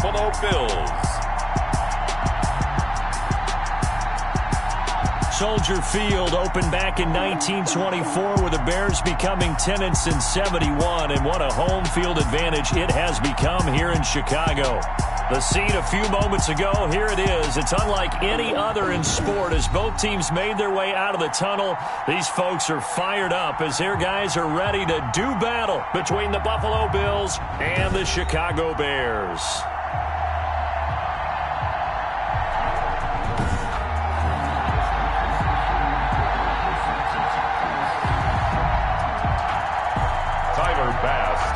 Buffalo Bills. Soldier Field opened back in 1924 with the Bears becoming tenants in 71, and what a home field advantage it has become here in Chicago. The scene a few moments ago, here it is. It's unlike any other in sport as both teams made their way out of the tunnel. These folks are fired up as their guys are ready to do battle between the Buffalo Bills and the Chicago Bears.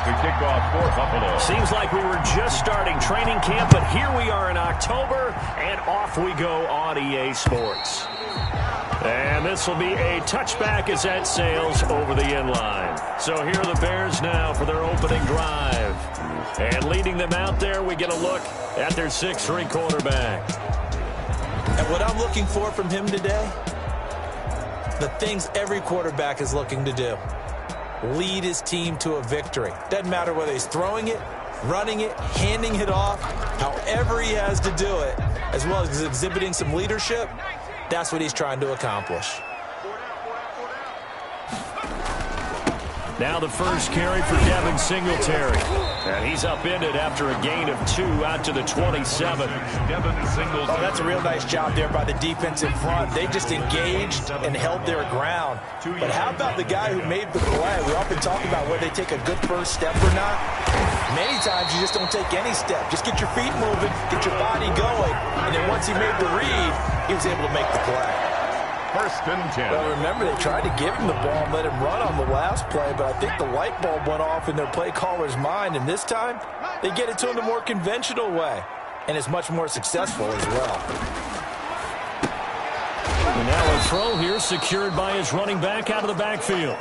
To kick off for Buffalo. Seems like we were just starting training camp, but here we are in October, and off we go on EA Sports. And this will be a touchback as that sails over the end line. So here are the Bears now for their opening drive. And leading them out there, we get a look at their 6'3" quarterback. And what I'm looking for from him today, the things every quarterback is looking to do. Lead his team to a victory. Doesn't matter whether he's throwing it, running it, handing it off, however he has to do it, as well as exhibiting some leadership, that's what he's trying to accomplish. Now the first carry for Devin Singletary. And he's upended after a gain of 2 out to the 27. Oh, that's a real nice job there by the defensive front. They just engaged and held their ground. But how about the guy who made the play? We often talk about whether they take a good first step or not. Many times you just don't take any step. Just get your feet moving, get your body going. And then once he made the read, he was able to make the play. 1st and 10. Well, remember, they tried to give him the ball and let him run on the last play, but I think the light bulb went off in their play caller's mind, and this time they get it to him the more conventional way, and it's much more successful as well. And now a throw here secured by his running back out of the backfield.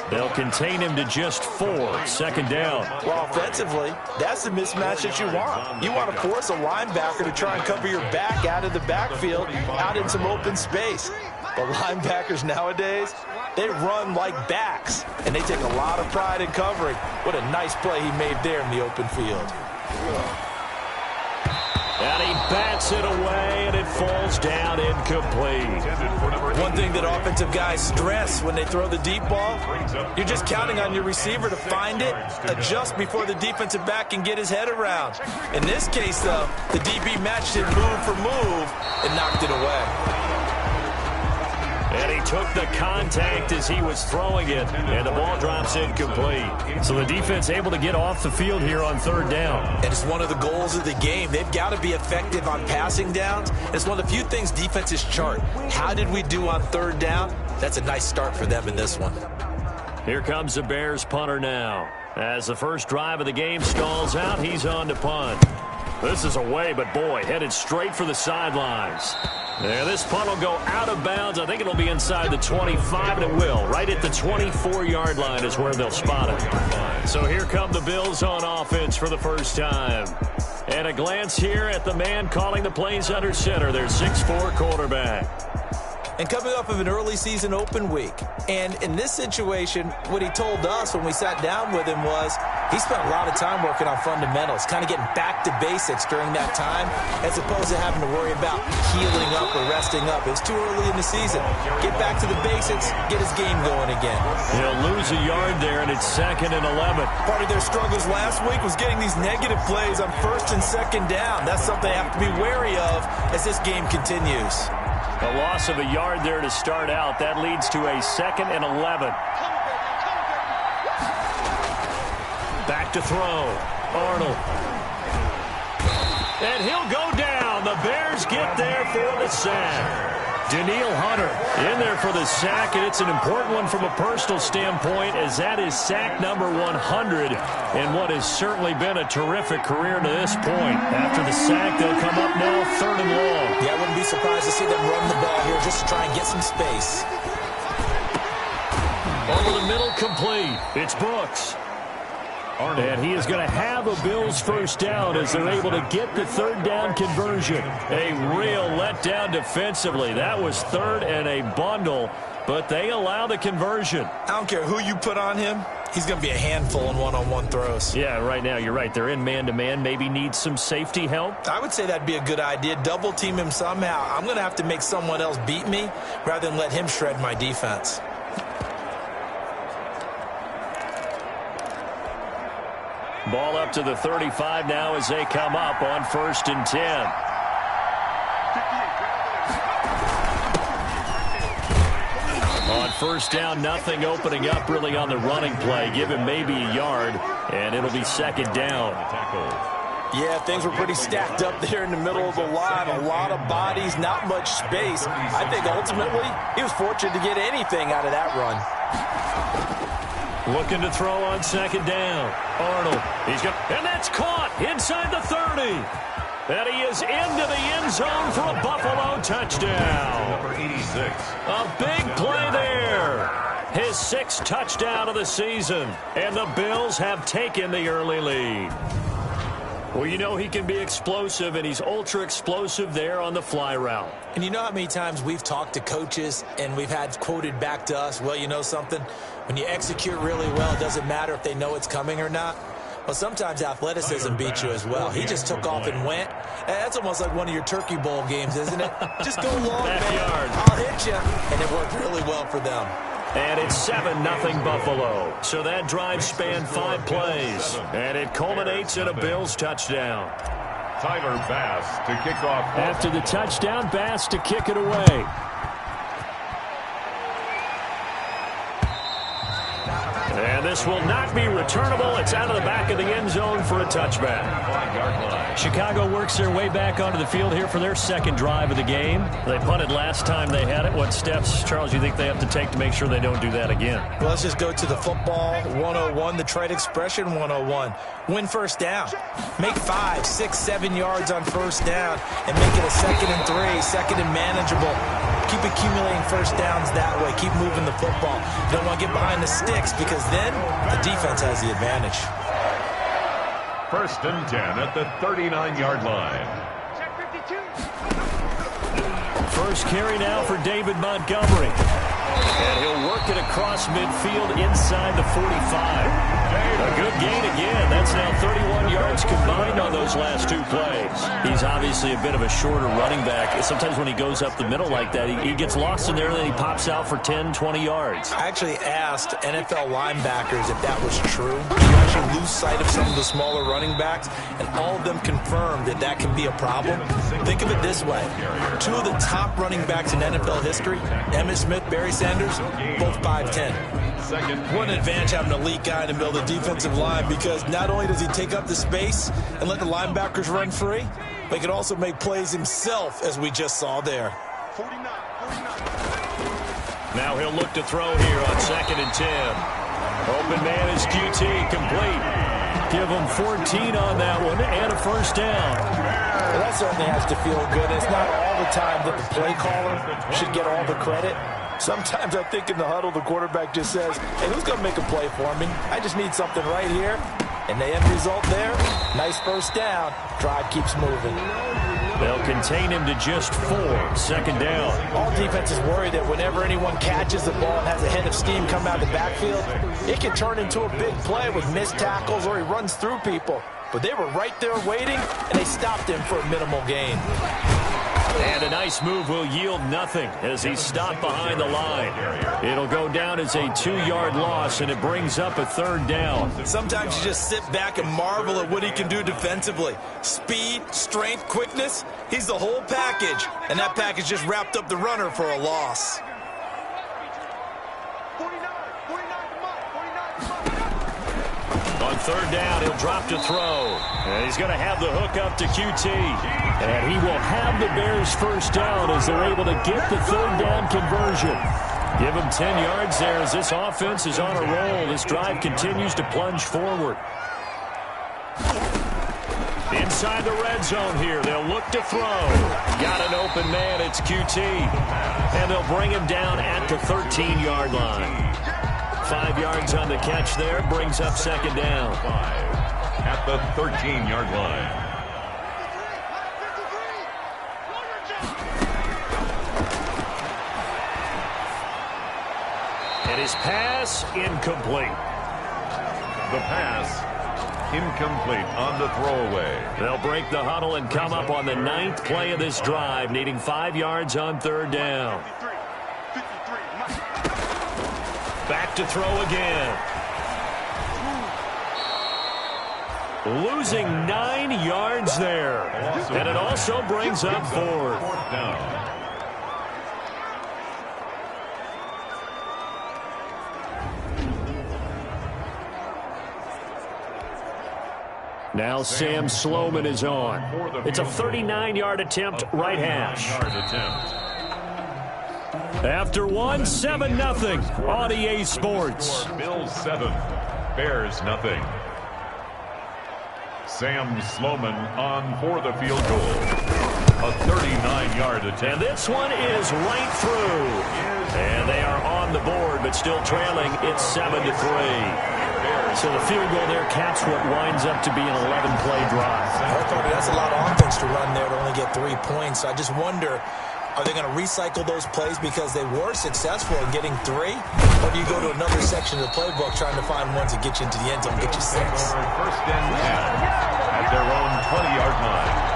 They'll contain him to just 4, 2nd down. Well, offensively, that's the mismatch that you want. You want to force a linebacker to try and cover your back out of the backfield, out in some open space. But linebackers nowadays, they run like backs, and they take a lot of pride in covering. What a nice play he made there in the open field. And he bats it away, and it falls down incomplete. One thing that offensive guys stress when they throw the deep ball, you're just counting on your receiver to find it, adjust before the defensive back can get his head around. In this case, though, the DB matched it move for move and knocked it away. And he took the contact as he was throwing it, and the ball drops incomplete. So the defense able to get off the field here on 3rd down. And it's one of the goals of the game. They've got to be effective on passing downs. It's one of the few things defenses chart. How did we do on 3rd down? That's a nice start for them in this one. Here comes the Bears punter now. As the first drive of the game stalls out, he's on to punt. This is away, but boy, headed straight for the sidelines. There, this punt will go out of bounds. I think it'll be inside the 25, and it will. Right at the 24-yard line is where they'll spot it. So here come the Bills on offense for the first time. And a glance here at the man calling the plays under center, their 6'4" quarterback. And coming off of an early season open week. And in this situation, what he told us when we sat down with him was he spent a lot of time working on fundamentals, kind of getting back to basics during that time, as opposed to having to worry about healing up or resting up. It's too early in the season. Get back to the basics, get his game going again. He'll lose a yard there, and it's 2nd and 11. Part of their struggles last week was getting these negative plays on 1st and 2nd down. That's something they have to be wary of as this game continues. A loss of a yard there to start out. That leads to a 2nd and 11. Back to throw. Arnold. And he'll go down. The Bears get there for the sack. Danielle Hunter in there for the sack, and it's an important one from a personal standpoint, as that is sack number 100 in what has certainly been a terrific career to this point. After the sack, they'll come up now 3rd and long. Yeah, I wouldn't be surprised to see them run the ball here just to try and get some space. Over the middle, complete. It's Brooks. And he is going to have a Bills first down as they're able to get the 3rd down conversion. A real letdown defensively. That was 3rd and a bundle, but they allow the conversion. I don't care who you put on him. He's going to be a handful in one-on-one throws. Yeah, right now you're right. They're in man-to-man. Maybe need some safety help. I would say that'd be a good idea. Double team him somehow. I'm going to have to make someone else beat me rather than let him shred my defense. Ball up to the 35 now as they come up on 1st and 10. On 1st down, nothing opening up really on the running play. Give him maybe a yard, and it'll be 2nd down. Yeah, things were pretty stacked up there in the middle of the line. A lot of bodies, not much space. I think ultimately he was fortunate to get anything out of that run. Looking to throw on 2nd down. Arnold, and that's caught inside the 30. And he is into the end zone for a Buffalo touchdown. Number 86. A big play there. His 6th touchdown of the season. And the Bills have taken the early lead. Well, you know he can be explosive, and he's ultra explosive there on the fly route. And you know how many times we've talked to coaches and we've had quoted back to us, well, you know something? When you execute really well, it doesn't matter if they know it's coming or not. Well, sometimes athleticism beats you as well. He just took off and went. That's almost like one of your Turkey Bowl games, isn't it? Just go long, man. I'll hit you. And it worked really well for them. And it's 7-0 Buffalo. So that drive spanned 5 plays. And it culminates in a Bills touchdown. Tyler Bass to kick off. After the touchdown, Bass to kick it away. And this will not be returnable. It's out of the back of the end zone for a touchback. Chicago works their way back onto the field here for their 2nd drive of the game. They punted last time they had it. What steps, Charles, you think they have to take to make sure they don't do that again? Well, let's just go to the football 101, the trade expression 101. Win 1st down. Make 5, 6, 7 yards on 1st down and make it a 2nd and 3, 2nd and manageable. Keep accumulating 1st downs that way. Keep moving the football. You don't want to get behind the sticks because then the defense has the advantage. 1st and 10 at the 39-yard line. Check 52. First carry now for David Montgomery. And he'll work it across midfield inside the 45. A good gain again. That's now 31 yards combined on those last 2 plays. He's obviously a bit of a shorter running back. Sometimes when he goes up the middle like that, he gets lost in there and then he pops out for 10, 20 yards. I actually asked NFL linebackers if that was true. You actually lose sight of some of the smaller running backs, and all of them confirmed that that can be a problem. Think of it this way. 2 of the top running backs in NFL history, Emmitt Smith, Barry Sanders, both 5'10". What an advantage having an elite guy in the middle of the defensive line, because not only does he take up the space and let the linebackers run free, but he can also make plays himself, as we just saw there. 49. Now he'll look to throw here on 2nd and 10. Open man is QT, complete. Give him 14 on that one and a 1st down. Well, that certainly has to feel good. It's not all the time that the play caller should get all the credit. Sometimes I think in the huddle, the quarterback just says, hey, who's going to make a play for me? I just need something right here. And the end result there, nice 1st down. Drive keeps moving. They'll contain him to just 4. 2nd down. All defenses worry that whenever anyone catches the ball and has a head of steam come out of the backfield, it can turn into a big play with missed tackles or he runs through people. But they were right there waiting, and they stopped him for a minimal gain. And a nice move will yield nothing as he's stopped behind the line. It'll go down as a 2-yard loss, and it brings up a 3rd down. Sometimes you just sit back and marvel at what he can do defensively. Speed, strength, quickness, he's the whole package. And that package just wrapped up the runner for a loss. 49. On 3rd down, he'll drop to throw. And he's going to have the hook up to QT. And he will have the Bears 1st down as they're able to get the 3rd down conversion. Give him 10 yards there as this offense is on a roll. This drive continues to plunge forward. Inside the red zone here, they'll look to throw. Got an open man, it's QT. And they'll bring him down at the 13-yard line. 5 yards on the catch there, brings up 2nd down. 5 at the 13-yard line. And his pass incomplete. The pass, incomplete on the throwaway. They'll break the huddle and come up on the 9th play of this drive, needing 5 yards on 3rd down. Back to throw again. Losing 9 yards there. And it also brings up 4th. Down. Now Sam Sloman is on. It's a 39-yard attempt, right hash. After one, 7-0 on EA Sports. Bills 7, Bears nothing. Sam Sloman on for the field goal. A 39-yard attempt. And this one is right through. And they are on the board, but still trailing. It's 7-3. So the field goal there caps what winds up to be an 11-play drive. That's a lot of offense to run there to only get 3 points. I just wonder, are they going to recycle those plays because they were successful in getting 3? Or do you go to another section of the playbook trying to find ones that get you into the end zone, get you 6? First and 10 at their own 20-yard line.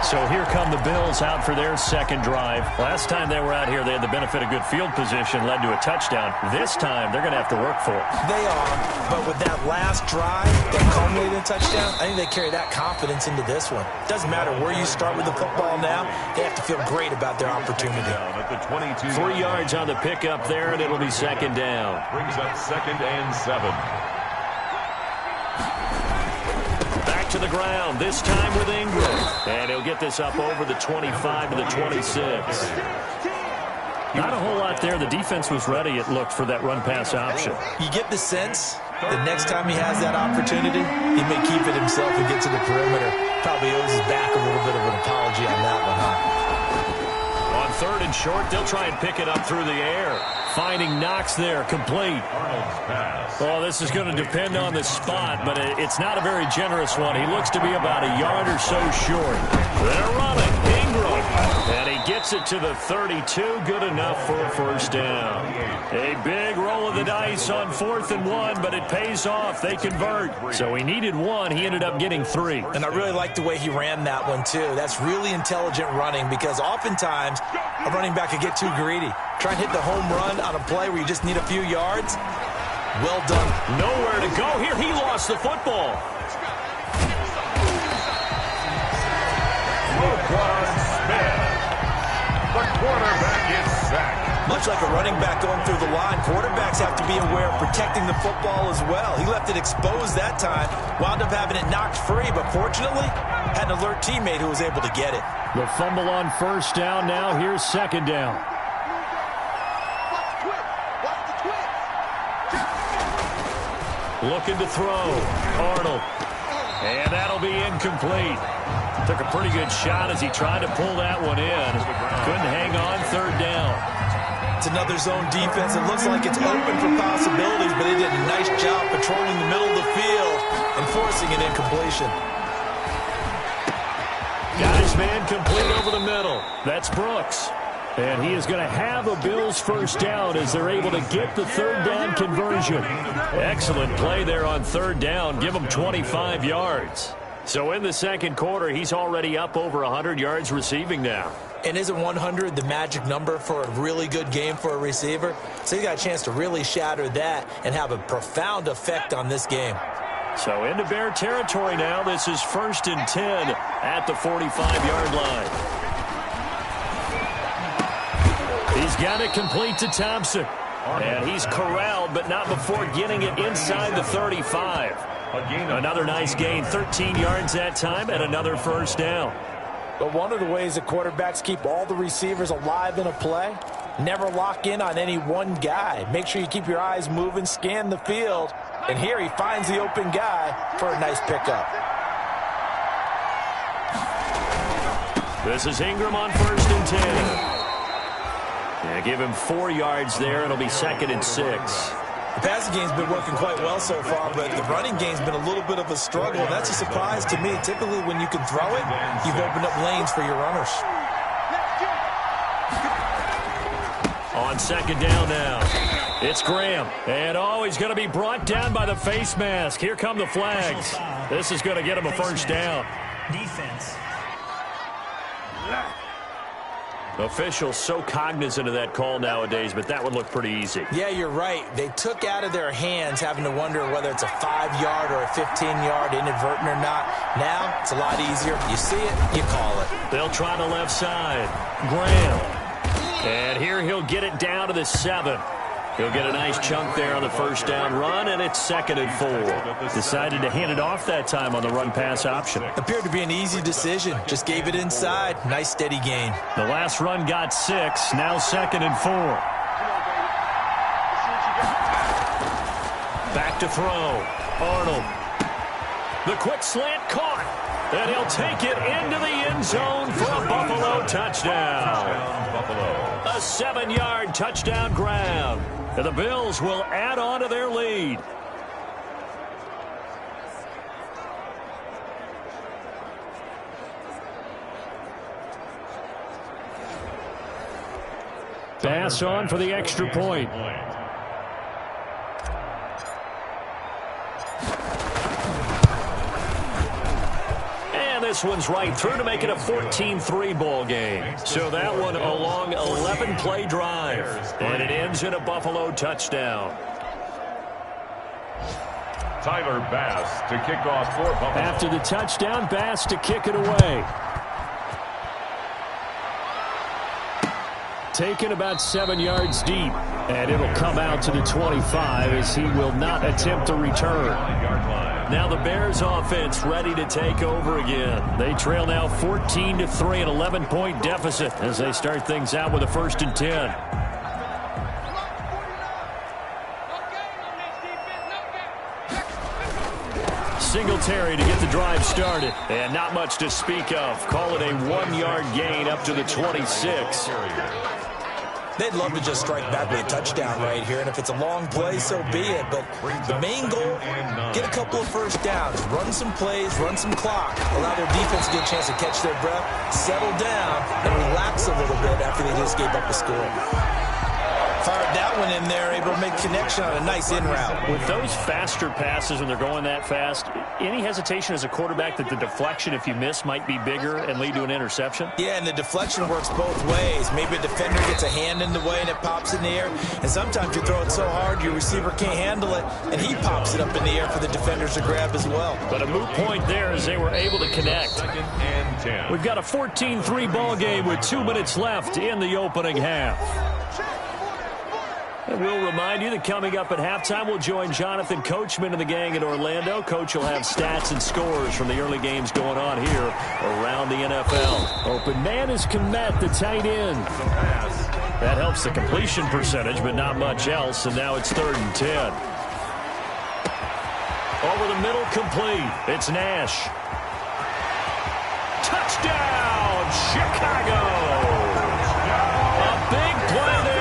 So here come the Bills out for their second drive. Last time they were out here, they had the benefit of good field position, led to a touchdown. This time, they're going to have to work for it. They are, but with that last drive that culminated in a touchdown, I think they carry that confidence into this one. Doesn't matter where you start with the football now, they have to feel great about their opportunity. At the 22. 3 yards on the pickup there, and it'll be second down. Brings up 2nd and 7. To the ground, this time with Ingram. And he'll get this up over the 25 to the 26. Not a whole lot there. The defense was ready, it looked, for that run-pass option. You get the sense that next time he has that opportunity, he may keep it himself and get to the perimeter. Probably owes his back a little bit of an apology on that one, huh? On 3rd and short, they'll try and pick it up through the air. Finding Knox there, complete. Well, this is going to depend on the spot, but it's not a very generous one. He looks to be about a yard or so short. They're running. Ingram. And he gets it to the 32. Good enough for a first down. A big roll of the dice on 4th and 1, but it pays off. They convert. So he needed 1. He ended up getting 3. And I really like the way he ran that one, too. That's really intelligent running because oftentimes a running back could get too greedy. Try and hit the home run on a play where you just need a few yards. Well done. Nowhere to go here. He lost the football. The quarterback is sacked. Much like a running back going through the line, quarterbacks have to be aware of protecting the football as well. He left it exposed that time, wound up having it knocked free, but fortunately had an alert teammate who was able to get it. The fumble on first down now. Here's second down. Looking to throw. Arnold. And that'll be incomplete. Took a pretty good shot as he tried to pull that one in. Couldn't hang on, 3rd down. It's another zone defense. It looks like it's open for possibilities, but they did a nice job patrolling the middle of the field and forcing an incompletion. Got his man complete over the middle. That's Brooks. And he is going to have a Bills first down as they're able to get the 3rd down conversion. Excellent play there on 3rd down. Give him 25 yards. So in the second quarter, he's already up over 100 yards receiving now. And isn't 100 the magic number for a really good game for a receiver? So he got a chance to really shatter that and have a profound effect on this game. So into Bear territory now. This is 1st and 10 at the 45-yard line. He's got it complete to Thompson. And he's corralled, but not before getting it inside the 35. Another nice gain, 13 yards that time, and another first down. But one of the ways that quarterbacks keep all the receivers alive in a play, never lock in on any one guy. Make sure you keep your eyes moving, scan the field. And here he finds the open guy for a nice pickup. This is Ingram on 1st and 10. Yeah, give him 4 yards there. It'll be 2nd and 6. The passing game's been working quite well so far, but the running game's been a little bit of a struggle, and that's a surprise to me. Typically, when you can throw it, you've opened up lanes for your runners. On On second down now. It's Graham. And, he's going to be brought down by the face mask. Here come the flags. This is going to get him a first down. Defense. Officials so cognizant of that call nowadays, but that would look pretty easy. Yeah, you're right. They took out of their hands having to wonder whether it's a 5-yard or a 15-yard inadvertent or not. Now, it's a lot easier. You see it, you call it. They'll try the left side. Graham. And here he'll get it down to the 7. He'll get a nice chunk there on the first down run, and it's 2nd and 4. Decided to hand it off that time on the run-pass option. Appeared to be an easy decision. Just gave it inside. Nice, steady gain. The last run got 6. Now 2nd and 4. Back to throw. Arnold. The quick slant caught. And he'll take it into the end zone for a Buffalo touchdown. A 7-yard touchdown grab. And the Bills will add on to their lead. Pass on for the extra point. This one's right through to make it a 14-3 ball game. So that one a long 11-play drive. And it ends in a Buffalo touchdown. Tyler Bass to kick off for Buffalo. After the touchdown, Bass to kick it away. Taken about 7 yards deep. And it'll come out to the 25 as he will not attempt to return. Now the Bears offense ready to take over again. They trail now 14-3, an 11-point deficit as they start things out with a 1st and 10. Singletary to get the drive started. And not much to speak of. Call it a 1-yard gain up to the 26. They'd love to just strike back with a touchdown right here, and if it's a long play, so be it. But the main goal, get a couple of first downs, run some plays, run some clock, allow their defense to get a chance to catch their breath, settle down, and relax a little bit after they just gave up a score. Fired that one in there, able to make connection on a nice in route. With those faster passes when they're going that fast, any hesitation as a quarterback that the deflection, if you miss, might be bigger and lead to an interception? Yeah, and the deflection works both ways. Maybe a defender gets a hand in the way and it pops in the air, and sometimes you throw it so hard your receiver can't handle it, and he pops it up in the air for the defenders to grab as well. But a moot point there as they were able to connect. 2nd and 10. We've got a 14-3 ball game with 2 minutes left in the opening half. And we'll remind you that coming up at halftime, we'll join Jonathan Coachman and the gang in Orlando. Coach will have stats and scores from the early games going on here around the NFL. Open man is Kmet, the tight end. That helps the completion percentage, but not much else. And now it's 3rd and 10. Over the middle, complete. It's Nash. Touchdown, Chicago! A big play there.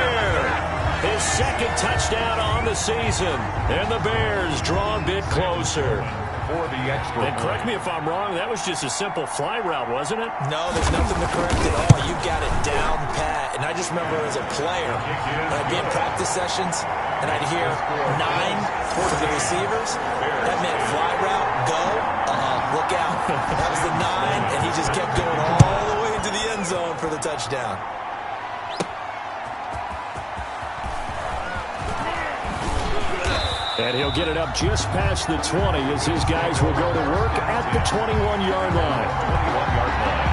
His 2nd touchdown on the season. And the Bears draw a bit closer. For the extra and correct me if I'm wrong, that was just a simple fly route, wasn't it? No, there's nothing to correct at all. You got it down pat. And I just remember as a player, when I'd be in practice sessions, and I'd hear 9 for the receivers. That meant fly route, go, look out. That was the 9, and he just kept going all the way into the end zone for the touchdown. And he'll get it up just past the 20 as his guys will go to work at the 21-yard line. 21-yard line.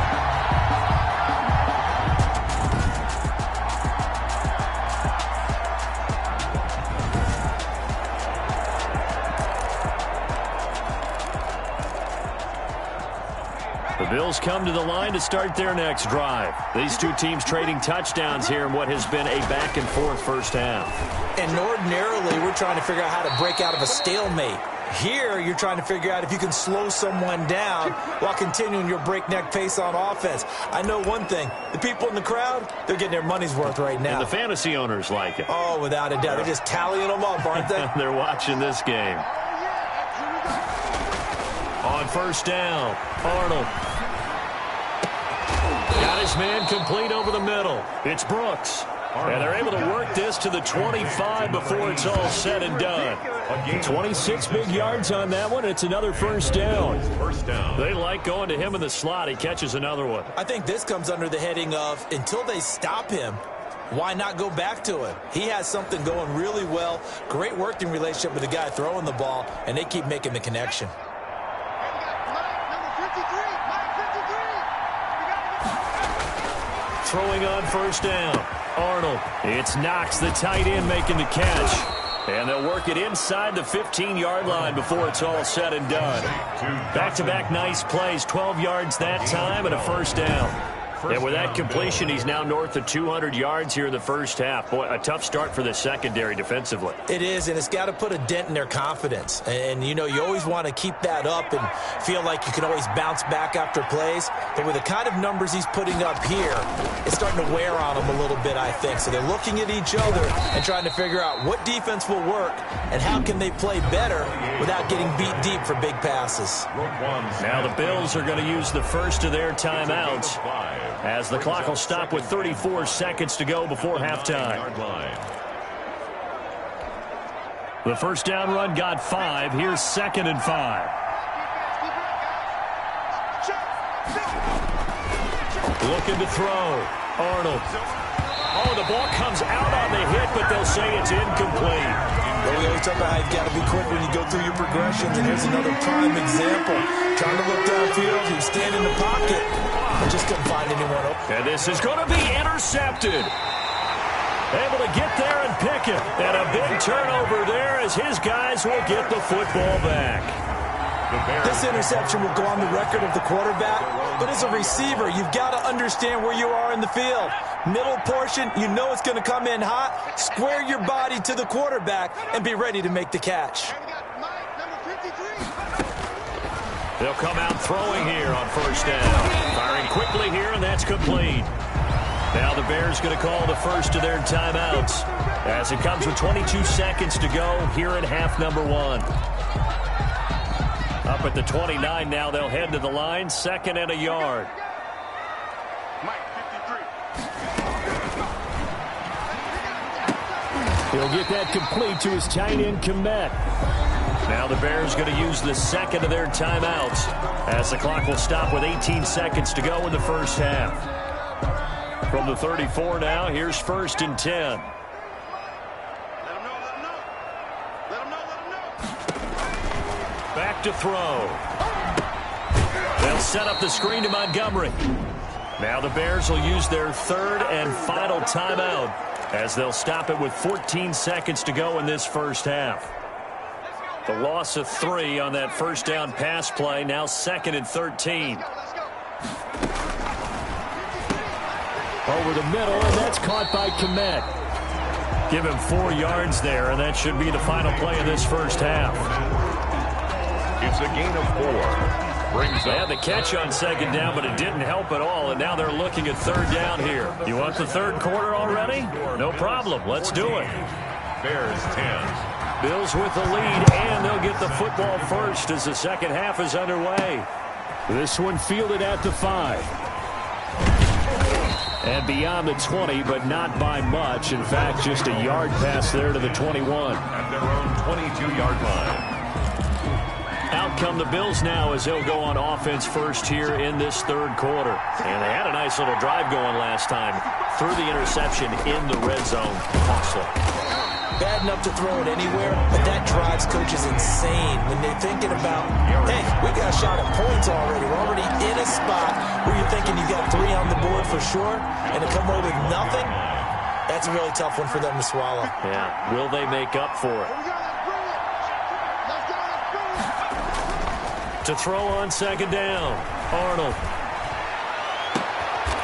The Bills come to the line to start their next drive. These two teams trading touchdowns here in what has been a back-and-forth first half. And ordinarily, we're trying to figure out how to break out of a stalemate. Here, you're trying to figure out if you can slow someone down while continuing your breakneck pace on offense. I know one thing. The people in the crowd, they're getting their money's worth right now. And the fantasy owners like it. Oh, without a doubt. They're just tallying them up, aren't they? They're watching this game. On first down, Arnold. Got his man complete over the middle. It's Brooks. And they're able to work this to the 25 before it's all said and done. 26 big yards on that one. It's another first down. They like going to him in the slot. He catches another one. I think this comes under the heading of until they stop him, why not go back to it? He has something going really well. Great working relationship with the guy throwing the ball, and they keep making the connection. Throwing on first down. Arnold. It's Knox, the tight end, making the catch. And they'll work it inside the 15-yard line before it's all said and done. Back-to-back nice plays, 12 yards that time and a first down. And with that completion, he's now north of 200 yards here in the first half. Boy, a tough start for the secondary defensively. It is, and it's got to put a dent in their confidence. And, you know, you always want to keep that up and feel like you can always bounce back after plays. But with the kind of numbers he's putting up here, it's starting to wear on them a little bit, I think. So they're looking at each other and trying to figure out what defense will work and how can they play better without getting beat deep for big passes. Now the Bills are going to use the first of their timeouts, as the clock will stop with 34 seconds to go before halftime. The first down run got 5. Here's 2nd and 5. Looking to throw. Arnold. Oh, the ball comes out on the hit, but they'll say it's incomplete. Well, we always talk about how you've got to be quick when you go through your progressions, and here's another prime example. Trying to look downfield, he was standing in the pocket, but just couldn't find anyone open. And this is going to be intercepted. Able to get there and pick it. And a big turnover there as his guys will get the football back. This interception will go on the record of the quarterback, but as a receiver, you've got to understand where you are in the field. Middle portion, you know it's going to come in hot. Square your body to the quarterback and be ready to make the catch. They'll come out throwing here on first down. Firing quickly here, and that's complete. Now the Bears going to call the first of their timeouts as it comes with 22 seconds to go here in half number 1. Up at the 29 now, they'll head to the line, 2nd and a yard. He'll get that complete to his tight end, Kmet. Now the Bears going to use the 2nd of their timeouts as the clock will stop with 18 seconds to go in the first half. From the 34 now, here's 1st and 10. Back to throw. They'll set up the screen to Montgomery. Now the Bears will use their 3rd and final timeout as they'll stop it with 14 seconds to go in this first half. The loss of 3 on that first down pass play, now 2nd and 13. Over the middle, and that's caught by Kmet. Give him 4 yards there, and that should be the final play of this first half. It's a gain of 4. They had the catch on 2nd down, but it didn't help at all, and now they're looking at 3rd down here. You want the 3rd quarter already? No problem. Let's do it. Bears 10. Bills with the lead, and they'll get the football first as the second half is underway. This one fielded at the 5. And beyond the 20, but not by much. In fact, just a yard pass there to the 21. At their own 22-yard line. Out come the Bills now as they'll go on offense first here in this 3rd quarter. And they had a nice little drive going last time. Threw the interception in the red zone. Costly. Bad enough to throw it anywhere, but that drives coaches insane when they're thinking about, hey, we got a shot at points already. We're already in a spot where you're thinking you got 3 on the board for sure, and to come away with nothing, that's a really tough one for them to swallow. Yeah, will they make up for it? To throw on 2nd down, Arnold.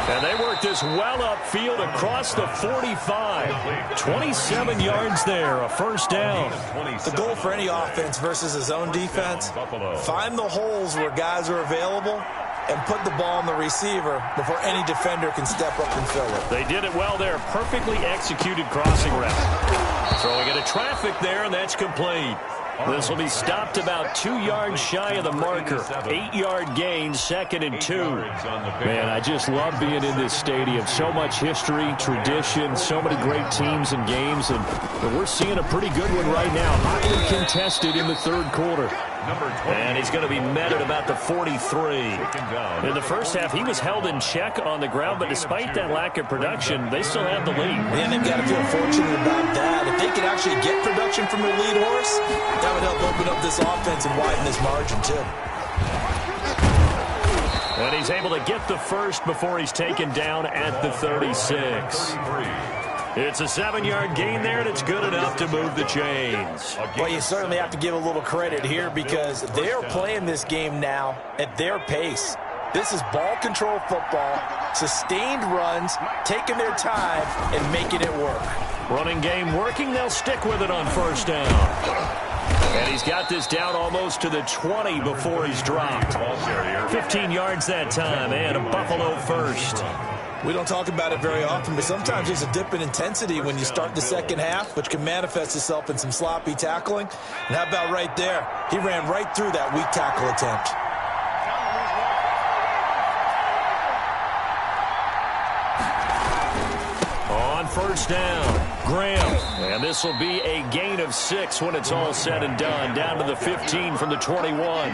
And they work this well upfield across the 45. 27 yards there, a first down. The goal for any offense versus his own defense, find the holes where guys are available and put the ball on the receiver before any defender can step up and fill it. They did it well there. Perfectly executed crossing route. Throwing into traffic there, and that's complete. This will be stopped about 2 yards shy of the marker. 8-yard gain, 2nd and 2. Man, I just love being in this stadium. So much history, tradition, so many great teams and games, and we're seeing a pretty good one right now. Hotly contested in the third quarter. And he's going to be met at about the 43. In the first half, he was held in check on the ground, but despite that lack of production, they still have the lead. And they've got to feel fortunate about that. If they could actually get production from their lead horse, that would help open up this offense and widen this margin, too. And he's able to get the first before he's taken down at the 36. It's a 7-yard gain there, and it's good enough to move the chains. Well, you certainly have to give a little credit here because they're playing this game now at their pace. This is ball control football, sustained runs, taking their time, and making it work. Running game working, they'll stick with it on first down. And he's got this down almost to the 20 before he's dropped. 15 yards that time, and a Buffalo first. We don't talk about it very often, but sometimes there's a dip in intensity when you start the second half, which can manifest itself in some sloppy tackling. And how about right there? He ran right through that weak tackle attempt. On first down, Graham. And this will be a gain of 6 when it's all said and done. Down to the 15 from the 21.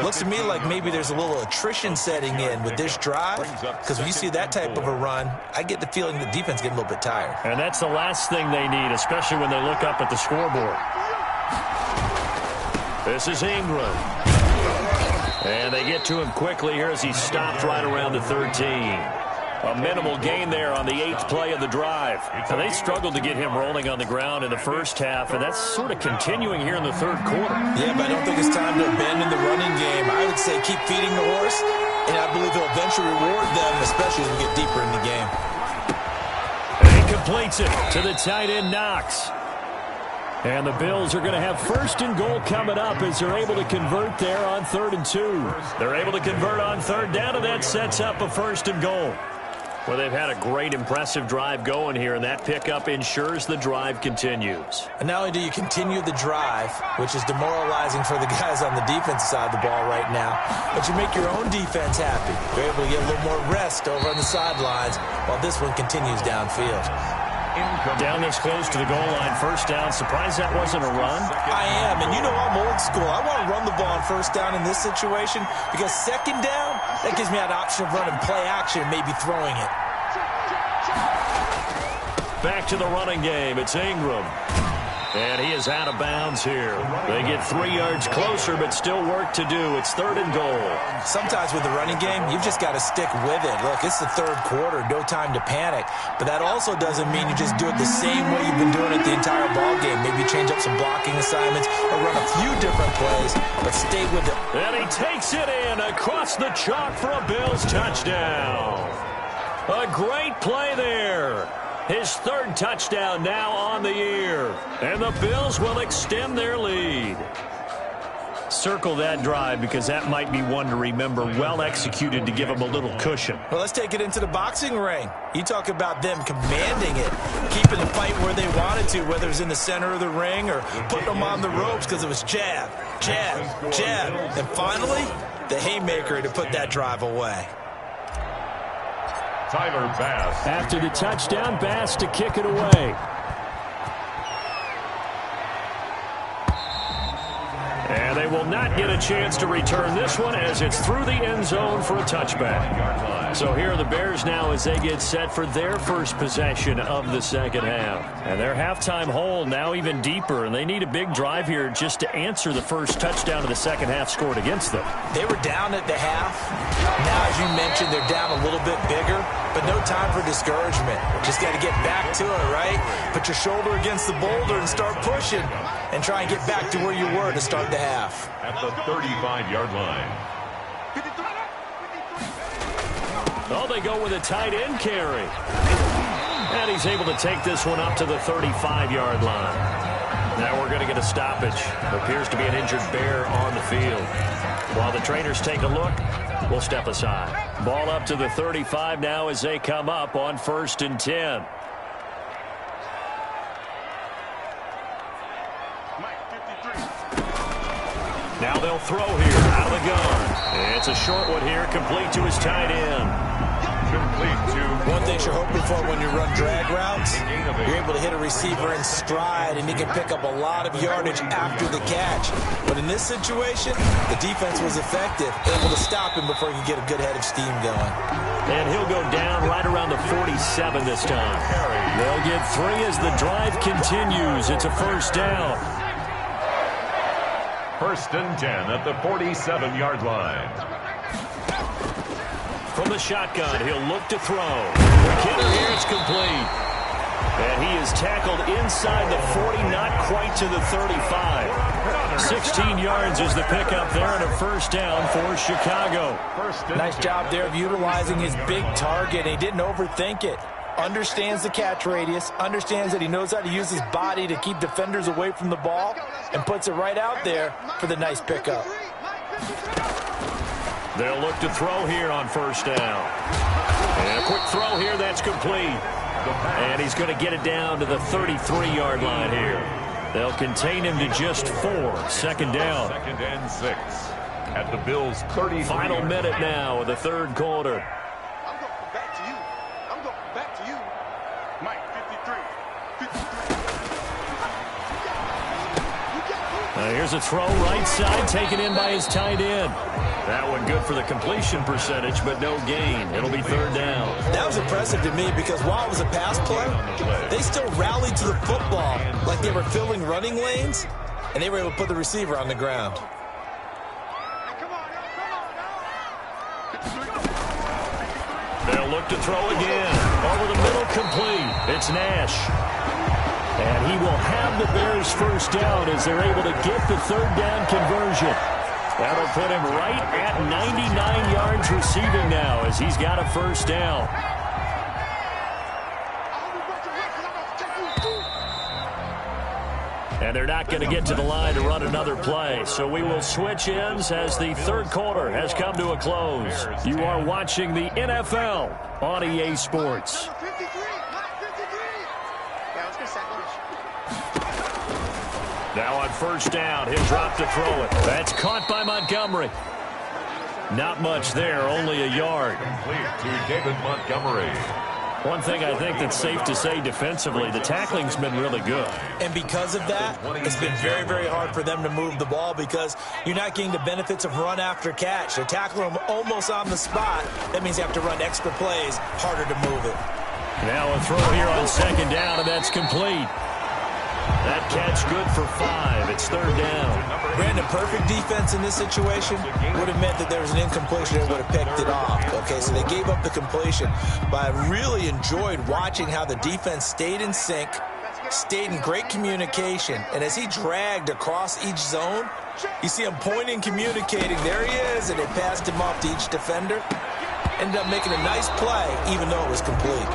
Looks to me like maybe there's a little attrition setting in with this drive, because when you see that type of a run, I get the feeling the defense getting a little bit tired. And that's the last thing they need, especially when they look up at the scoreboard. This is Ingram. And they get to him quickly here as he stopped right around the 13. A minimal gain there on the 8th play of the drive. Now, they struggled to get him rolling on the ground in the first half, and that's sort of continuing here in the third quarter. Yeah, but I don't think it's time to abandon the running game. I would say keep feeding the horse, and I believe he'll eventually reward them, especially as we get deeper in the game. And he completes it to the tight end, Knox. And the Bills are going to have first and goal coming up as they're able to convert there on 3rd and 2. They're able to convert on third down, and that sets up a first and goal. Well, they've had a great, impressive drive going here, and that pickup ensures the drive continues. And not only do you continue the drive, which is demoralizing for the guys on the defensive side of the ball right now, but you make your own defense happy. You're able to get a little more rest over on the sidelines while this one continues downfield. Down this close to the goal line, first down. Surprised that wasn't a run? I am, and you know I'm old school. I want to run the ball on first down in this situation because second down, that gives me an option of running play action, maybe throwing it. Back to the running game. It's Ingram. And he is out of bounds here. They get 3 yards closer, but still work to do. It's 3rd and goal. Sometimes with the running game, you've just got to stick with it. Look, it's the third quarter. No time to panic. But that also doesn't mean you just do it the same way you've been doing it the entire ball game. Maybe change up some blocking assignments or run a few different plays, but stay with it. And he takes it in across the chalk for a Bills touchdown. A great play there. His 3rd touchdown now on the year. And the Bills will extend their lead. Circle that drive because that might be one to remember. Well executed to give him a little cushion. Well, let's take it into the boxing ring. You talk about them commanding it, keeping the fight where they wanted to, whether it's in the center of the ring or putting them on the ropes because it was jab, jab, jab. And finally, the haymaker to put that drive away. Tyler Bass. After the touchdown, Bass to kick it away. And they will not get a chance to return this one as it's through the end zone for a touchback. So here are the Bears now as they get set for their first possession of the second half. And their halftime hole now even deeper, and they need a big drive here just to answer the first touchdown of the second half scored against them. They were down at the half. Now, as you mentioned, they're down a little bit bigger, but no time for discouragement. Just got to get back to it, right? Put your shoulder against the boulder and start pushing and try and get back to where you were to start the half. At the 35-yard line. Oh, they go with a tight end carry. And he's able to take this one up to the 35-yard line. Now we're going to get a stoppage. Appears to be an injured Bear on the field. While the trainers take a look, we'll step aside. Ball up to the 35 now as they come up on 1st and 10. Now they'll throw here out of the gun. It's a short one here, complete to his tight end. Complete to One thing you're hoping for when you run drag routes, you're able to hit a receiver in stride, and he can pick up a lot of yardage after the catch. But in this situation, the defense was effective, able to stop him before he could get a good head of steam going. And he'll go down right around the 47 this time. They'll get 3 as the drive continues. It's a first down. First and 10 at the 47-yard line. From the shotgun, he'll look to throw. McKinnon here, it's complete. And he is tackled inside the 40, not quite to the 35. 16 yards is the pickup there and a first down for Chicago. Nice job there of utilizing his big target. He didn't overthink it. Understands the catch radius, understands that he knows how to use his body to keep defenders away from the ball, and puts it right out there for the nice pickup. They'll look to throw here on first down. And a quick throw here, that's complete. And he's going to get it down to the 33-yard line here. They'll contain him to just 4. Second down. Second and 6 at the Bills' 30. Final minute now of the third quarter. I'm going back to you. I'm going back to you. Mike, 53. Here's a throw right side, taken in by his tight end. That one good for the completion percentage, but no gain. It'll be third down. That was impressive to me because while it was a pass play, they still rallied to the football like they were filling running lanes, and they were able to put the receiver on the ground. They'll look to throw again. Over the middle, complete. It's Nash. And he will have the Bears first down as they're able to get the third down conversion. That'll put him right at 99 yards receiving now as he's got a first down. And they're not going to get to the line to run another play. So we will switch ends as the third quarter has come to a close. You are watching the NFL on EA Sports. Now on first down, he'll drop to throw it. That's caught by Montgomery. Not much there, only a yard. Complete to David Montgomery. One thing I think that's safe to say defensively, the tackling's been really good. And because of that, it's been very, very hard for them to move the ball because you're not getting the benefits of run after catch. They're tackling them almost on the spot. That means you have to run extra plays, harder to move it. Now a throw here on second down, and that's complete. That catch good for 5. It's third down. Brandon, perfect defense in this situation would have meant that there was an incompletion and would have picked it off. Okay, so they gave up the completion. But I really enjoyed watching how the defense stayed in sync, stayed in great communication. And as he dragged across each zone, you see him pointing, communicating. There he is, and they passed him off to each defender. Ended up making a nice play, even though it was complete.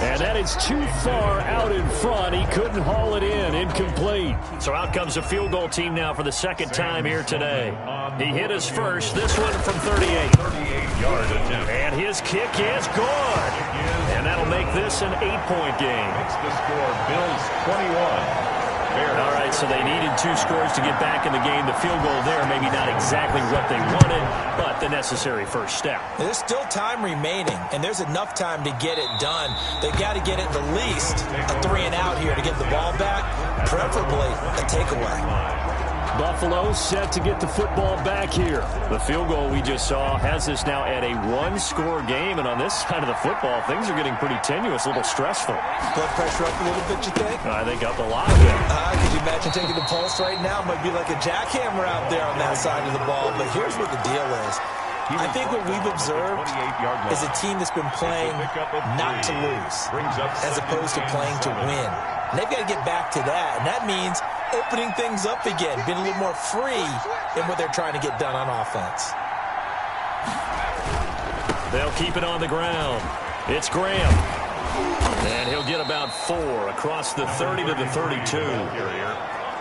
And that is too far out in front. He couldn't haul it in. Incomplete. So out comes the field goal team now for the second time here today. He hit his first, this one from 38. 38-yard attempt. And his kick is good. And that'll make this an 8-point game. Makes the score Bills 21. All right, so they needed 2 scores to get back in the game. The field goal there, maybe not exactly what they wanted, but the necessary first step. There's still time remaining, and there's enough time to get it done. They've got to get it the least a 3-and-out here to get the ball back, preferably a takeaway. Buffalo set to get the football back here. The field goal we just saw has us now at a 1-score game, and on this side of the football, things are getting pretty tenuous, a little stressful. Blood pressure up a little bit, you think? I think up a lot of it. Could you imagine taking the pulse right now? Might be like a jackhammer out there on that side of the ball, but here's what the deal is. I think what we've observed is a team that's been playing not to lose as opposed to playing to win. And they've got to get back to that, and that means opening things up again, being a little more free in what they're trying to get done on offense. They'll keep it on the ground. It's Graham. And he'll get about 4 across the 30 to the 32.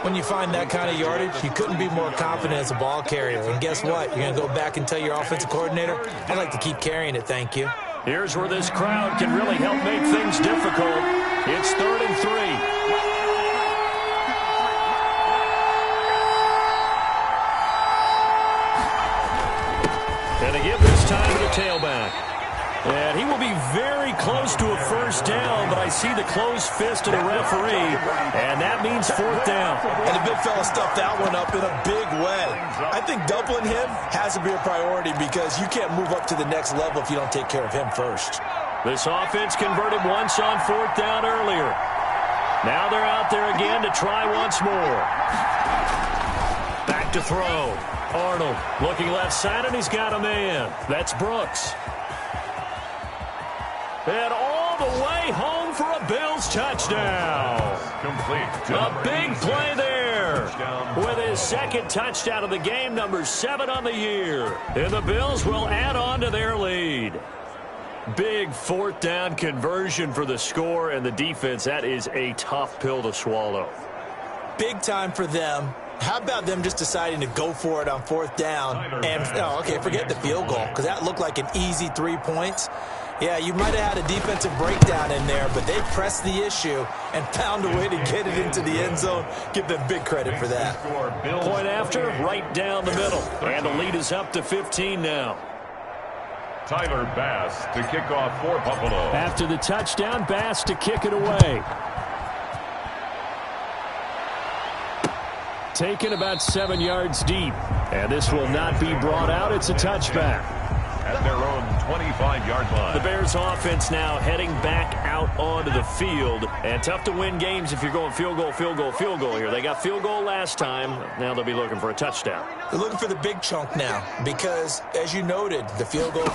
When you find that kind of yardage, you couldn't be more confident as a ball carrier. And guess what? You're going to go back and tell your offensive coordinator, I'd like to keep carrying it, thank you. Here's where this crowd can really help make things difficult. It's 3rd and 3. time to the tailback. And he will be very close to a first down, but I see the closed fist of the referee, and that means fourth down. And the big fella stuffed that one up in a big way. I think doubling him has to be a priority because you can't move up to the next level if you don't take care of him first. This offense converted once on fourth down earlier. Now they're out there again to try once more. Back to throw. Arnold looking left side, and he's got a man. That's Brooks. And all the way home for a Bills touchdown. Complete. A big play there. With his second touchdown of the game, number 7 on the year. And the Bills will add on to their lead. Big fourth down conversion for the score, and the defense, that is a tough pill to swallow. Big time for them. How about them just deciding to go for it on fourth down? And, okay, forget the field goal, because that looked like an easy 3 points. Yeah, you might have had a defensive breakdown in there, but they pressed the issue and found a way to get it into the end zone. Give them big credit for that. Point after, right down the middle. And the lead is up to 15 now. Tyler Bass to kick off for Buffalo. After the touchdown, Bass to kick it away. Taken about 7 yards deep. And this will not be brought out. It's a touchback. At their own 25-yard line. The Bears offense now heading back out onto the field. And tough to win games if you're going field goal, field goal, field goal here. They got field goal last time. Now they'll be looking for a touchdown. They're looking for the big chunk now because, as you noted, the field goal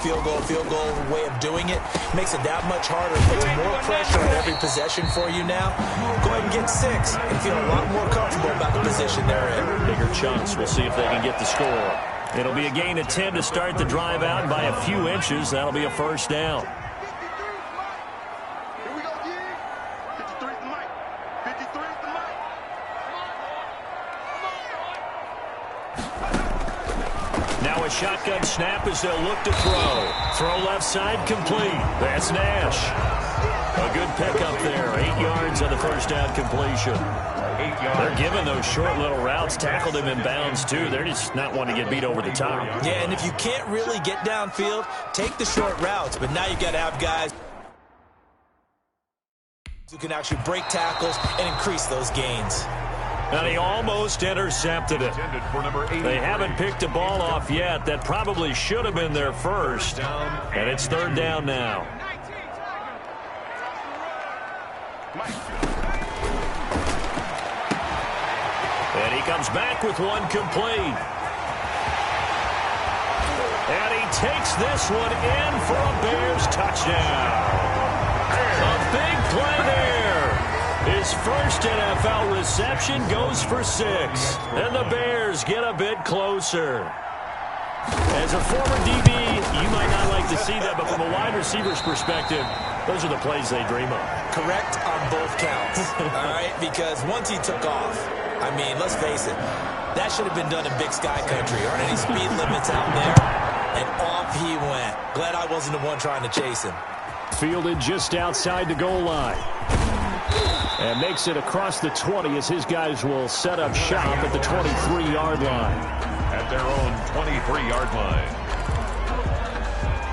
way of doing it makes it that much harder. It puts more pressure on every possession for you now. Go ahead and get 6 and feel a lot more comfortable about the position they're in. Bigger chunks. We'll see if they can get the score. It'll be a gain of 10 to start the drive out. By a few inches, that'll be a first down. Here we go, yeah. 53's the mic. 53's the mic. Now a shotgun snap as they'll look to throw. Throw left side complete. That's Nash. A good pickup there. 8 yards on the first down completion. 8 yards. They're giving those short little routes. Tackled him in bounds, too. They're just not wanting to get beat over the top. Yeah, and if you can't really get downfield, take the short routes. But now you got to have guys who can actually break tackles and increase those gains. And he almost intercepted it. They haven't picked a ball off yet. That probably should have been their first. And it's third down now. And he comes back with one complete. And he takes this one in for a Bears touchdown. A big play there. His first NFL reception goes for 6. And the Bears get a bit closer. As a former DB, you might not like to see that, but from a wide receiver's perspective, those are the plays they dream of. Correct on both counts, all right? Because once he took off, I mean, let's face it, that should have been done in Big Sky Country. Aren't any speed limits out there? And off he went. Glad I wasn't the one trying to chase him. Fielded just outside the goal line. And makes it across the 20 as his guys will set up shop at the 23-yard line. At their own 23-yard line.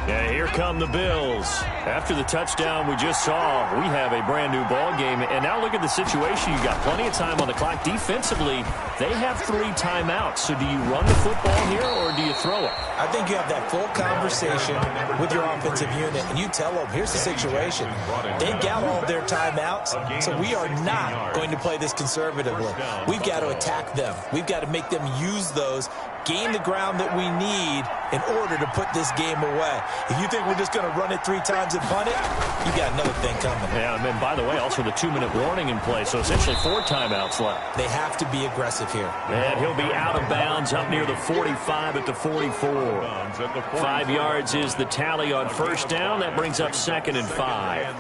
Yeah, here come the Bills. After the touchdown we just saw, we have a brand new ball game. And now look at the situation. You've got plenty of time on the clock. Defensively, they have 3 timeouts. So do you run the football here or do you throw it? I think you have that full conversation with your offensive unit, and you tell them, here's the situation. They got all their timeouts, so we are not going to play this conservatively. We've got to attack them. We've got to make them use those, gain the ground that we need in order to put this game away. If you think we're just going to run it 3 times and punt it, you got another thing coming. Yeah, and by the way, also the 2-minute warning in play, so essentially 4 timeouts left. They have to be aggressive here. And he'll be out of bounds up near the 45 at the 44. 5 yards is the tally on first down. That brings up 2nd and 5.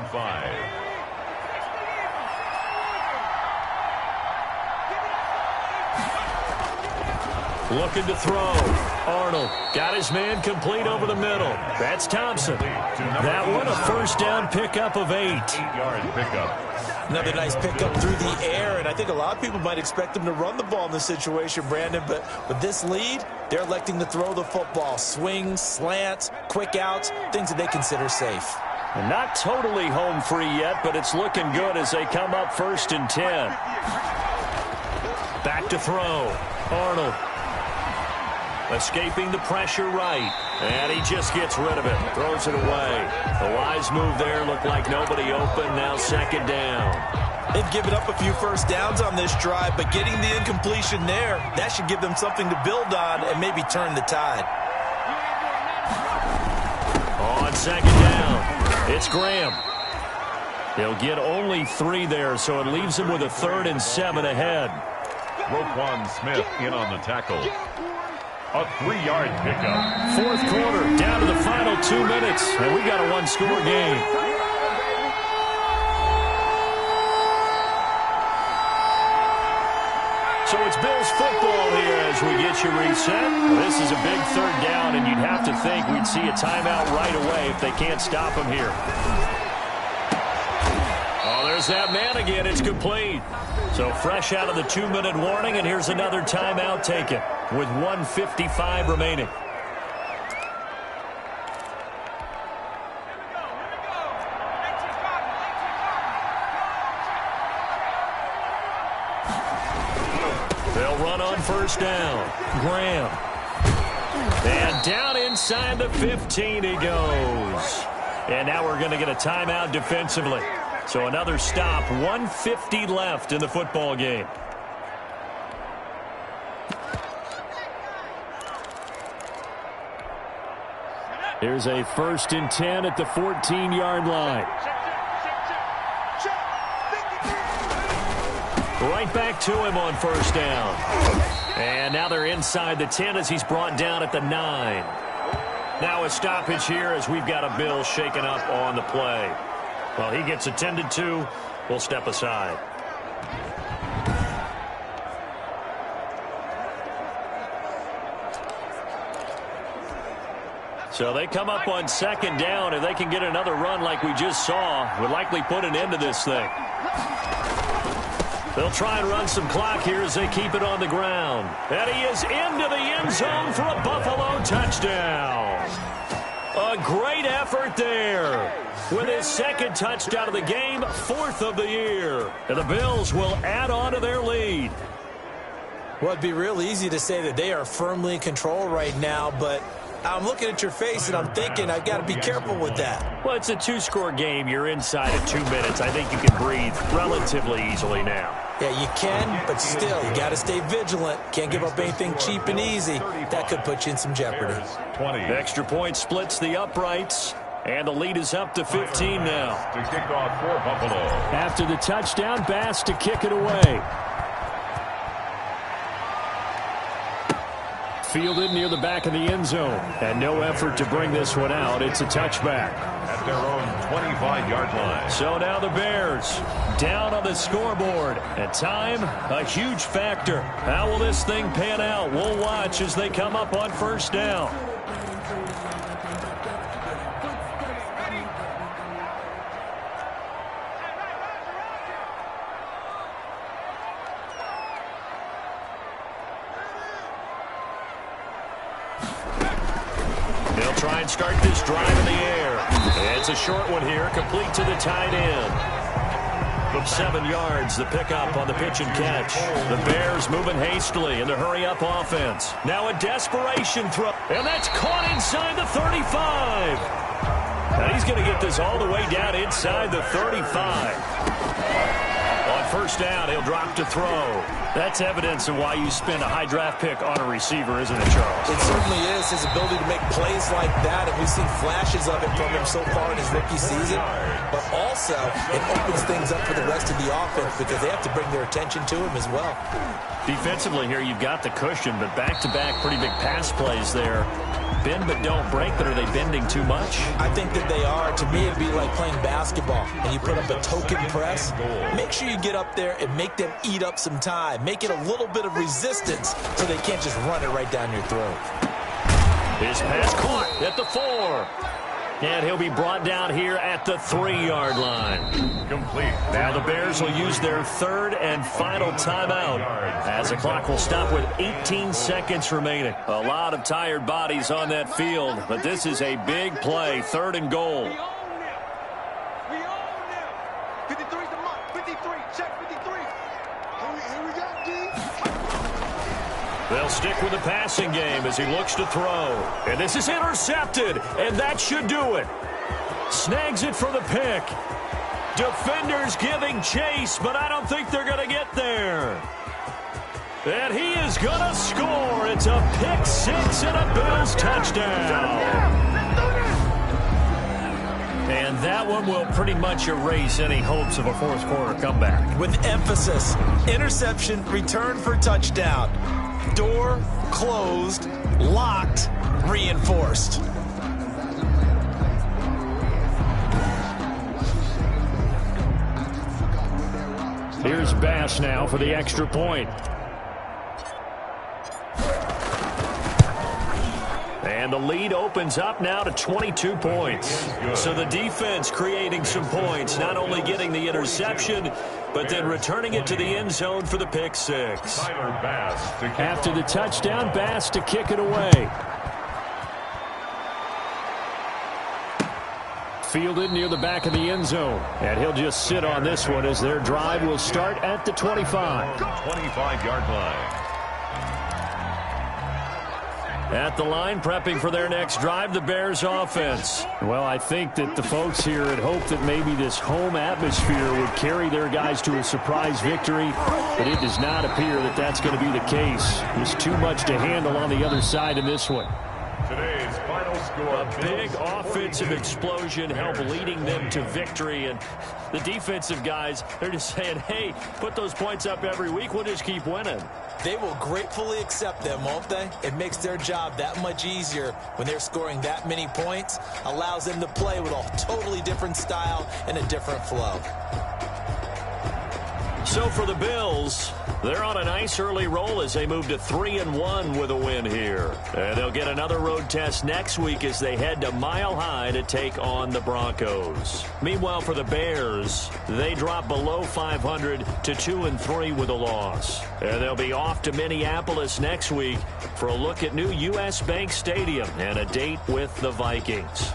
Looking to throw. Arnold got his man complete over the middle. That's Thompson. That one a first down pickup of 8. 8-yard pickup. Another nice pickup through the air, and I think a lot of people might expect them to run the ball in this situation, Brandon, but with this lead, they're electing to throw the football. Swings, slants, quick outs, things that they consider safe. And not totally home free yet, but it's looking good as they come up 1st and 10. Back to throw. Arnold. Escaping the pressure right. And he just gets rid of it. Throws it away. The wise move there. Looked like nobody open. Now 2nd down. They've given up a few first downs on this drive, but getting the incompletion there, that should give them something to build on and maybe turn the tide. On 2nd down, it's Graham. He'll get only 3 there, so it leaves him with a 3rd and 7 ahead. Roquan Smith in on the tackle. A 3-yard pickup. 4th quarter, down to the final 2 minutes, and we got a 1-score game. So it's Bills football here as we get you reset. This is a big 3rd down, and you'd have to think we'd see a timeout right away if they can't stop him here. Oh, there's that man again. It's complete. So fresh out of the 2-minute warning, and here's another timeout taken with 1:55 remaining. They'll run on 1st down. Graham. And down inside the 15 he goes. And now we're going to get a timeout defensively. So another stop, 1:50 left in the football game. Here's a 1st and 10 at the 14-yard line. Right back to him on 1st down. And now they're inside the 10 as he's brought down at the 9. Now a stoppage here as we've got a Bill shaken up on the play. Well, he gets attended to. We'll step aside. So they come up on 2nd down. If they can get another run like we just saw, would likely put an end to this thing. They'll try and run some clock here as they keep it on the ground. And he is into the end zone for a Buffalo touchdown. A great effort there. With his 2nd touchdown of the game, 4th of the year. And the Bills will add on to their lead. Well, it'd be real easy to say that they are firmly in control right now, but I'm looking at your face and I'm thinking I've got to be careful with that. Well, it's a 2-score game. You're inside of 2 minutes. I think you can breathe relatively easily now. Yeah, you can, but still, you got to stay vigilant. Can't give up anything cheap and easy. That could put you in some jeopardy. 20. Extra point splits the uprights, and the lead is up to 15 now. To kick off for Buffalo. After the touchdown, Bass to kick it away. Fielded near the back of the end zone. And no effort to bring this one out. It's a touchback. At their own 25-yard line. So now the Bears down on the scoreboard. And time, a huge factor. How will this thing pan out? We'll watch as they come up on 1st down. They'll try and start this drive in the air. It's a short one here, complete to the tight end. From 7 yards, the pickup on the pitch and catch. The Bears moving hastily in the hurry-up offense. Now a desperation throw, and that's caught inside the 35. And he's going to get this all the way down inside the 35. On 1st down, he'll drop to throw. That's evidence of why you spend a high draft pick on a receiver, isn't it, Charles? It certainly is. His ability to make plays like that, and we've seen flashes of it from him so far in his rookie season. But also, it opens things up for the rest of the offense because they have to bring their attention to him as well. Defensively here, you've got the cushion, but back-to-back pretty big pass plays there. Bend but don't break, but are they bending too much? I think that they are. To me, it'd be like playing basketball, and you put up a token press. Make sure you get up there and make them eat up some time. Make it a little bit of resistance so they can't just run it right down your throat. His pass caught at the 4. And he'll be brought down here at the 3-yard line. Complete. Now the Bears will use their third and final timeout as the clock will stop with 18 seconds remaining. A lot of tired bodies on that field, but this is a big play, 3rd and goal. We own them. 53's the mark. 53. Check 53. Here we go, D. They'll stick with the passing game as he looks to throw. And this is intercepted, and that should do it. Snags it for the pick. Defenders giving chase, but I don't think they're going to get there. And he is going to score. It's a pick 6 and a Bills touchdown. And that one will pretty much erase any hopes of a fourth quarter comeback. With emphasis, interception, return for touchdown. Door closed, locked, reinforced. Here's Bass now for the extra point. And the lead opens up now to 22 points. So the defense creating some points, not only getting the interception, but then returning it to the end zone for the pick 6. After the touchdown, Bass to kick it away. Fielded near the back of the end zone. And he'll just sit on this one as their drive will start at the 25. 25-yard line. At the line, prepping for their next drive, the Bears offense. Well, I think that the folks here had hoped that maybe this home atmosphere would carry their guys to a surprise victory, but it does not appear that that's going to be the case. There's too much to handle on the other side in this one. Today's final score. A big offensive explosion helped leading them to victory, and the defensive guys, they're just saying, hey, put those points up every week, we'll just keep winning. They will gratefully accept them, won't they? It makes their job that much easier when they're scoring that many points. Allows them to play with a totally different style and a different flow. So for the Bills, they're on a nice early roll as they move to 3-1 with a win here. And they'll get another road test next week as they head to Mile High to take on the Broncos. Meanwhile, for the Bears, they drop below 500 to 2-3 with a loss. And they'll be off to Minneapolis next week for a look at new U.S. Bank Stadium and a date with the Vikings.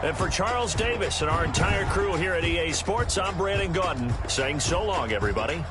And for Charles Davis and our entire crew here at EA Sports, I'm Brandon Gaudin saying so long, everybody.